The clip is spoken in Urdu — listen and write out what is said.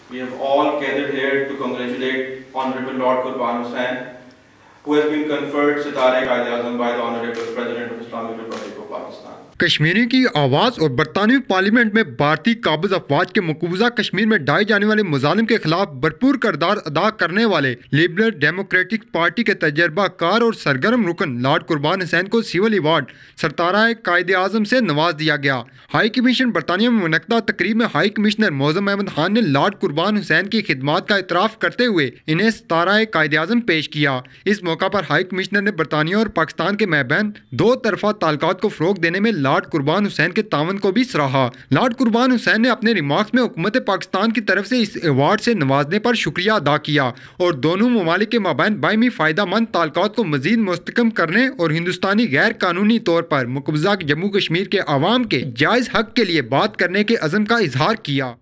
We have all gathered here to congratulate Honorable Lord Qurban Hussain, who has been conferred Sitar-e-Qaid-e-Azam by the Honorable President of Islamic Republic of Pakistan. Kashmiri کی آواز اور برطانوی پارلیمنٹ میں بھارتی قابض افواج کے مقبوضہ کشمیر میں ڈھائے جانے والے مظالم کے خلاف بھرپور کردار ادا کرنے والے لبرل ڈیموکریٹک پارٹی کے تجربہ کار اور سرگرم رکن لارڈ قربان حسین کو سول ایوارڈ سرتارہ قائد اعظم سے نواز دیا گیا۔ ہائی کمیشن برطانیہ میں منعقدہ تقریب میں ہائی کمشنر معظم احمد خان نے لارڈ قربان حسین کی خدمات کا اعتراف کرتے ہوئے انہیں ستارہ قائد اعظم پیش کیا۔ اس موقع پر ہائی کمشنر نے برطانیہ اور پاکستان کے مابین دو طرفہ تعلقات کو فروغ دینے میں لارڈ قربان حسین کے تعاون کو بھی سراہا۔ لارڈ قربان حسین نے اپنے ریمارکس میں حکومت پاکستان کی طرف سے اس ایوارڈ سے نوازنے پر شکریہ ادا کیا اور دونوں ممالک کے مابین باہمی فائدہ مند تعلقات کو مزید مستحکم کرنے اور ہندوستانی غیر قانونی طور پر مقبوضہ جموں کشمیر کے عوام کے جائز حق کے لیے بات کرنے کے عزم کا اظہار کیا۔